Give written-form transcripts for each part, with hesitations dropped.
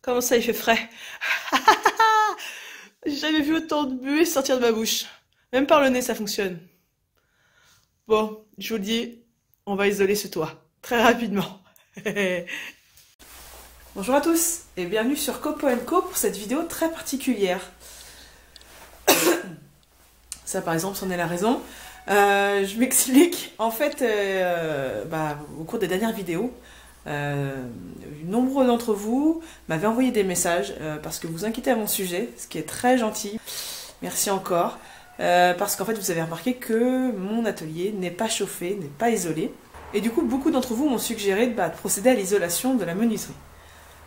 Comment ça, il fait frais? J'ai jamais vu autant de buée sortir de ma bouche. Même par le nez, ça fonctionne. Bon, je vous le dis, on va isoler ce toit. Très rapidement. Bonjour à tous et bienvenue sur Copo & Co pour cette vidéo très particulière. Ça par exemple, c'en est la raison. Je m'explique. En fait, au cours des dernières vidéos, nombreux d'entre vous m'avaient envoyé des messages parce que vous inquiétez à mon sujet, ce qui est très gentil. Merci encore. Parce qu'en fait, vous avez remarqué que mon atelier n'est pas chauffé, n'est pas isolé. Et du coup, beaucoup d'entre vous m'ont suggéré de procéder à l'isolation de la menuiserie.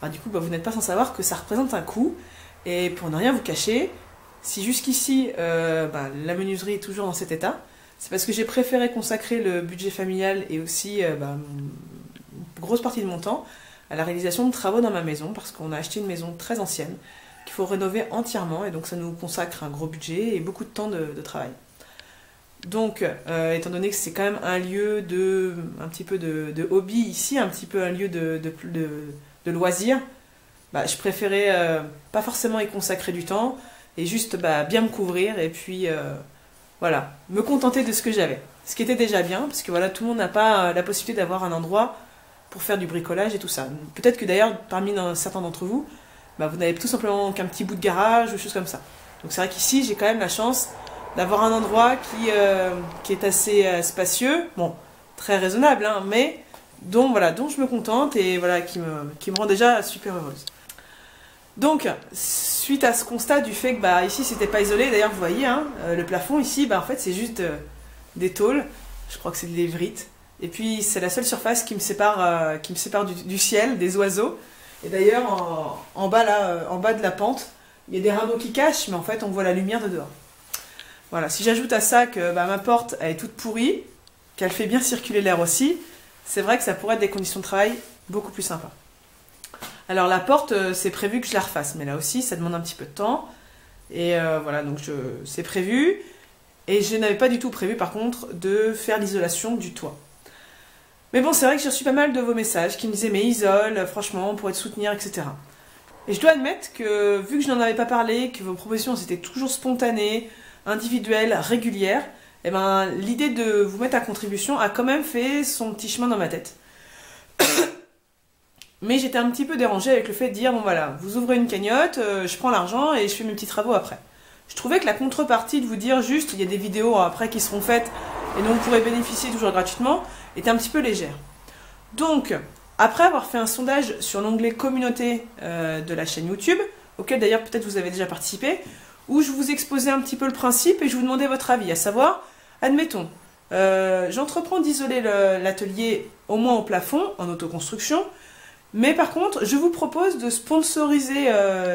Alors, du coup, vous n'êtes pas sans savoir que ça représente un coût. Et pour ne rien vous cacher, si jusqu'ici, la menuiserie est toujours dans cet état, c'est parce que j'ai préféré consacrer le budget familial et aussi une grosse partie de mon temps à la réalisation de travaux dans ma maison, parce qu'on a acheté une maison très ancienne, qu'il faut rénover entièrement, et donc ça nous consacre un gros budget et beaucoup de temps de travail. Donc, étant donné que c'est quand même un lieu un petit peu de hobby ici, un petit peu un lieu de loisir, je préférais pas forcément y consacrer du temps, et juste bien me couvrir, et puis voilà, me contenter de ce que j'avais. Ce qui était déjà bien, parce que voilà, tout le monde n'a pas la possibilité d'avoir un endroit pour faire du bricolage et tout ça. Peut-être que d'ailleurs, parmi certains d'entre vous, vous n'avez tout simplement qu'un petit bout de garage ou choses comme ça. Donc c'est vrai qu'ici, j'ai quand même la chance d'avoir un endroit qui est assez spacieux, bon, très raisonnable, hein, mais dont je me contente et voilà, qui me rend déjà super heureuse. Donc, suite à ce constat du fait que ici c'était pas isolé, d'ailleurs vous voyez, hein, le plafond ici, en fait c'est juste des tôles, je crois que c'est de l'évrite, et puis c'est la seule surface qui me sépare du ciel, des oiseaux. Et d'ailleurs en bas de la pente, il y a des radeaux qui cachent, mais en fait on voit la lumière de dehors. Voilà, si j'ajoute à ça que ma porte elle est toute pourrie, qu'elle fait bien circuler l'air aussi, c'est vrai que ça pourrait être des conditions de travail beaucoup plus sympas. Alors la porte, c'est prévu que je la refasse, mais là aussi ça demande un petit peu de temps. Et voilà, donc c'est prévu. Et je n'avais pas du tout prévu par contre de faire l'isolation du toit. Mais bon, c'est vrai que j'ai reçu pas mal de vos messages qui me disaient mais isole, franchement, on pourrait te soutenir, etc. Et je dois admettre que vu que je n'en avais pas parlé, que vos propositions étaient toujours spontanées, individuelles, régulières, l'idée de vous mettre à contribution a quand même fait son petit chemin dans ma tête. Mais j'étais un petit peu dérangée avec le fait de dire, bon voilà, vous ouvrez une cagnotte, je prends l'argent et je fais mes petits travaux après. Je trouvais que la contrepartie de vous dire juste, il y a des vidéos après qui seront faites et dont vous pourrez bénéficier toujours gratuitement, était un petit peu légère. Donc, après avoir fait un sondage sur l'onglet communauté de la chaîne YouTube, auquel d'ailleurs peut-être vous avez déjà participé, où je vous exposais un petit peu le principe et je vous demandais votre avis, à savoir, admettons, j'entreprends d'isoler l'atelier au moins au plafond, en autoconstruction, mais par contre, je vous propose de sponsoriser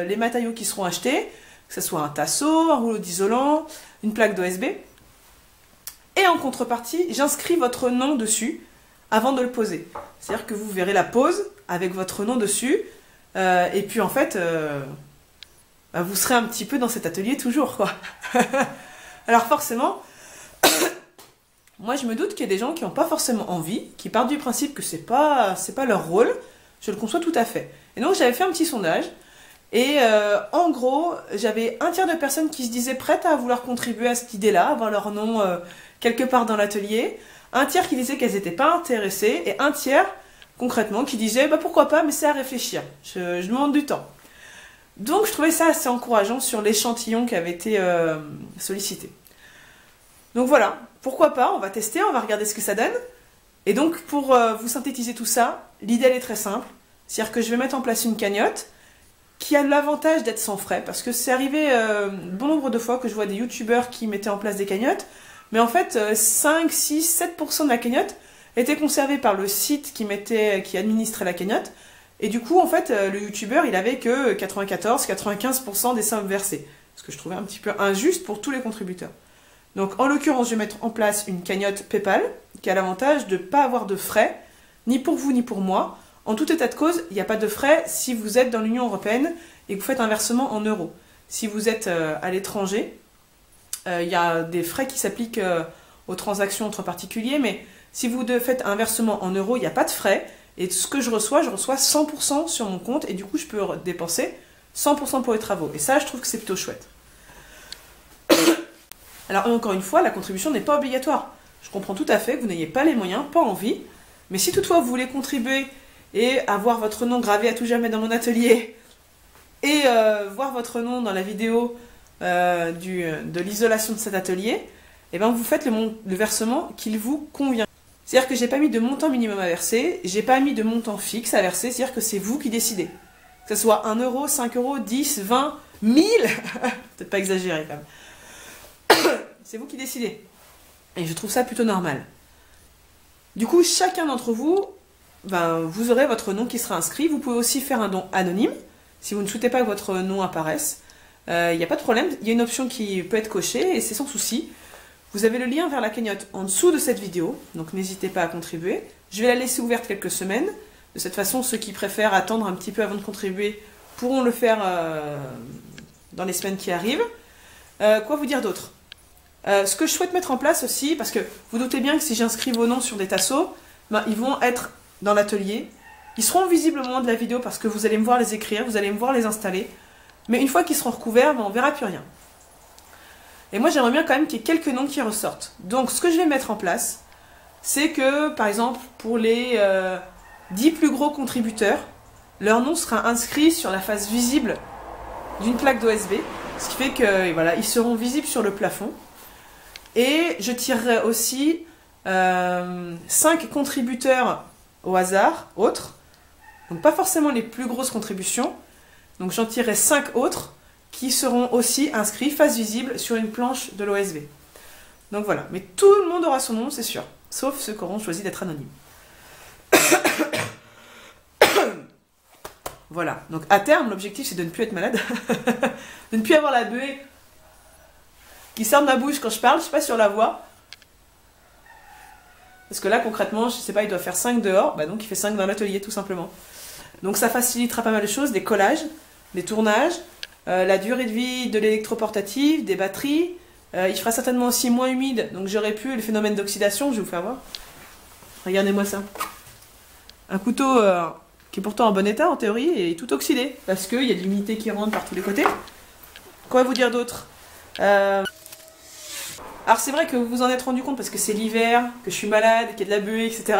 les matériaux qui seront achetés, que ce soit un tasseau, un rouleau d'isolant, une plaque d'OSB. Et en contrepartie, j'inscris votre nom dessus avant de le poser. C'est-à-dire que vous verrez la pose avec votre nom dessus. Et puis en fait, vous serez un petit peu dans cet atelier toujours, quoi. Alors forcément, moi je me doute qu'il y a des gens qui n'ont pas forcément envie, qui partent du principe que c'est pas leur rôle. Je le conçois tout à fait. Et donc j'avais fait un petit sondage. Et en gros, j'avais un tiers de personnes qui se disaient prêtes à vouloir contribuer à cette idée-là, avoir leur nom quelque part dans l'atelier. Un tiers qui disait qu'elles n'étaient pas intéressées. Et un tiers, concrètement, qui disait pourquoi pas, mais c'est à réfléchir. Je demande du temps. Donc je trouvais ça assez encourageant sur l'échantillon qui avait été sollicité. Donc voilà, pourquoi pas, on va tester, on va regarder ce que ça donne. Et donc pour vous synthétiser tout ça, l'idée elle est très simple. C'est-à-dire que je vais mettre en place une cagnotte qui a l'avantage d'être sans frais, parce que c'est arrivé bon nombre de fois que je vois des youtubeurs qui mettaient en place des cagnottes, mais en fait 5, 6, 7% de la cagnotte était conservée par le site qui administrait la cagnotte, et du coup en fait le youtubeur il avait que 94-95% des sommes versées, ce que je trouvais un petit peu injuste pour tous les contributeurs. Donc en l'occurrence je vais mettre en place une cagnotte PayPal, qui a l'avantage de ne pas avoir de frais, ni pour vous ni pour moi. En tout état de cause, il n'y a pas de frais si vous êtes dans l'Union européenne et que vous faites un versement en euros. Si vous êtes à l'étranger, il y a des frais qui s'appliquent aux transactions entre particuliers, mais si vous faites un versement en euros, il n'y a pas de frais. Et ce que je reçois 100% sur mon compte et du coup je peux dépenser 100% pour les travaux. Et ça, je trouve que c'est plutôt chouette. Alors encore une fois, la contribution n'est pas obligatoire. Je comprends tout à fait que vous n'ayez pas les moyens, pas envie, mais si toutefois vous voulez contribuer et avoir votre nom gravé à tout jamais dans mon atelier et voir votre nom dans la vidéo de l'isolation de cet atelier, et ben vous faites le versement qu'il vous convient. C'est-à-dire que j'ai pas mis de montant minimum à verser, j'ai pas mis de montant fixe à verser, c'est-à-dire que c'est vous qui décidez. Que ce soit 1 euro, 5 euros, 10, 20, 1000, peut-être pas exagéré quand même. C'est vous qui décidez. Et je trouve ça plutôt normal. Du coup, chacun d'entre vous, ben, vous aurez votre nom qui sera inscrit. Vous pouvez aussi faire un don anonyme, si vous ne souhaitez pas que votre nom apparaisse. Il n'y a pas de problème, il y a une option qui peut être cochée et c'est sans souci. Vous avez le lien vers la cagnotte en dessous de cette vidéo, donc n'hésitez pas à contribuer. Je vais la laisser ouverte quelques semaines. De cette façon, ceux qui préfèrent attendre un petit peu avant de contribuer pourront le faire dans les semaines qui arrivent. Quoi vous dire d'autre? Ce que je souhaite mettre en place aussi, parce que vous doutez bien que si j'inscris vos noms sur des tasseaux, ben, ils vont être dans l'atelier. Ils seront visibles au moment de la vidéo parce que vous allez me voir les écrire, vous allez me voir les installer. Mais une fois qu'ils seront recouverts, ben, on ne verra plus rien. Et moi, j'aimerais bien quand même qu'il y ait quelques noms qui ressortent. Donc, ce que je vais mettre en place, c'est que, par exemple, pour les 10 plus gros contributeurs, leur nom sera inscrit sur la face visible d'une plaque d'OSB, ce qui fait que, voilà, ils seront visibles sur le plafond. Et je tirerai aussi 5 contributeurs au hasard, autres. Donc, pas forcément les plus grosses contributions. Donc, j'en tirerai 5 autres qui seront aussi inscrits face visible sur une planche de l'OSB. Donc voilà, mais tout le monde aura son nom, c'est sûr, sauf ceux qui auront choisi d'être anonymes. Voilà, donc à terme, l'objectif c'est de ne plus être malade, de ne plus avoir la buée qui sort de ma bouche quand je parle, je sais pas sur la voix. Parce que là, concrètement, je sais pas, il doit faire 5 dehors, bah donc il fait 5 dans l'atelier, tout simplement. Donc ça facilitera pas mal de choses, des collages, des tournages, la durée de vie de l'électroportatif, des batteries. Il fera certainement aussi moins humide, donc j'aurai plus le phénomène d'oxydation, je vais vous faire voir. Regardez-moi ça. Un couteau qui est pourtant en bon état en théorie et tout oxydé, parce qu'il y a de l'humidité qui rentre par tous les côtés. Quoi vous dire d'autre? Alors c'est vrai que vous vous en êtes rendu compte parce que c'est l'hiver, que je suis malade, qu'il y a de la buée, etc.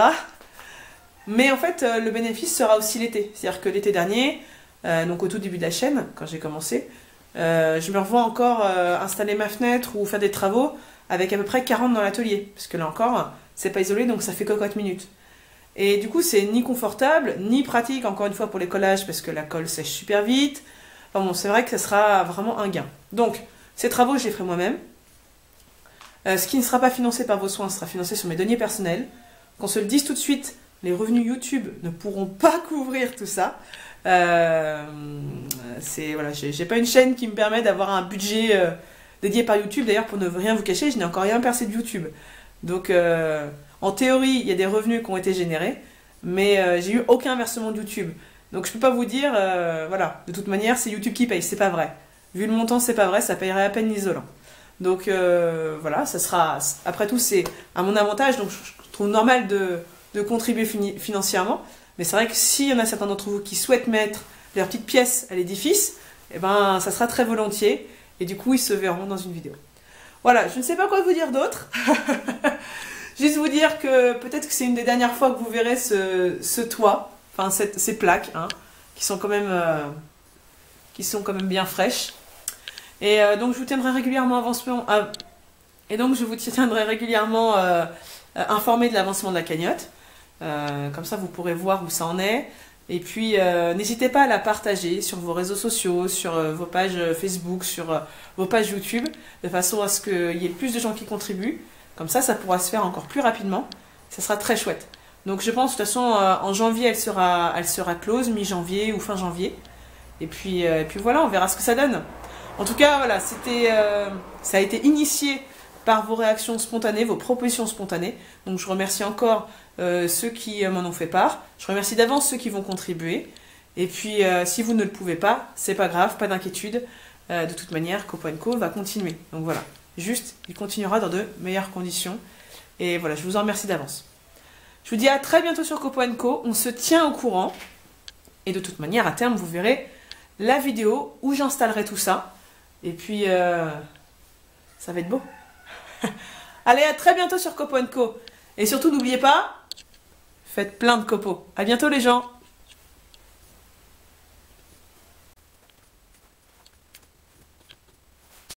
Mais en fait, le bénéfice sera aussi l'été. C'est-à-dire que l'été dernier, donc au tout début de la chaîne, quand j'ai commencé, je me revois encore installer ma fenêtre ou faire des travaux avec à peu près 40 dans l'atelier. Parce que là encore, c'est pas isolé, donc ça fait cocotte minutes. Et du coup, c'est ni confortable, ni pratique, encore une fois, pour les collages, parce que la colle sèche super vite. Enfin bon, c'est vrai que ça sera vraiment un gain. Donc, ces travaux, je les ferai moi-même. Ce qui ne sera pas financé par vos soins sera financé sur mes deniers personnels. Qu'on se le dise tout de suite, les revenus YouTube ne pourront pas couvrir tout ça. Voilà, j'ai pas une chaîne qui me permet d'avoir un budget dédié par YouTube. D'ailleurs, pour ne rien vous cacher, je n'ai encore rien percé de YouTube. Donc, en théorie, il y a des revenus qui ont été générés, mais j'ai eu aucun versement de YouTube. Donc, je peux pas vous dire, voilà, de toute manière, c'est YouTube qui paye, c'est pas vrai. Vu le montant, c'est pas vrai, ça payerait à peine l'isolant. Donc, voilà, ça sera, après tout, c'est à mon avantage, donc je trouve normal de contribuer financièrement. Mais c'est vrai que s'il y en a certains d'entre vous qui souhaitent mettre leurs petites pièces à l'édifice, eh ben, ça sera très volontiers. Et du coup, ils se verront dans une vidéo. Voilà, je ne sais pas quoi vous dire d'autre. Juste vous dire que peut-être que c'est une des dernières fois que vous verrez ce toit, enfin ces plaques, hein, qui sont quand même bien fraîches. Et donc je vous tiendrai régulièrement informé de l'avancement de la cagnotte. Comme ça, vous pourrez voir où ça en est. Et puis, n'hésitez pas à la partager sur vos réseaux sociaux, sur vos pages Facebook, sur vos pages YouTube, de façon à ce qu'il y ait plus de gens qui contribuent. Comme ça pourra se faire encore plus rapidement. Ça sera très chouette. Donc, je pense, de toute façon, en janvier, elle sera close, mi-janvier ou fin janvier. Et puis voilà, on verra ce que ça donne. En tout cas, voilà, ça a été initié par vos réactions spontanées, vos propositions spontanées. Donc, je remercie encore ceux qui m'en ont fait part. Je remercie d'avance ceux qui vont contribuer. Et puis, si vous ne le pouvez pas, c'est pas grave, pas d'inquiétude. De toute manière, Copo & Co va continuer. Donc voilà, juste, il continuera dans de meilleures conditions. Et voilà, je vous en remercie d'avance. Je vous dis à très bientôt sur Copo & Co. On se tient au courant. Et de toute manière, à terme, vous verrez la vidéo où j'installerai tout ça. Et puis, ça va être beau. Allez, à très bientôt sur Copo & Co. Et surtout, n'oubliez pas, faites plein de copeaux. À bientôt les gens.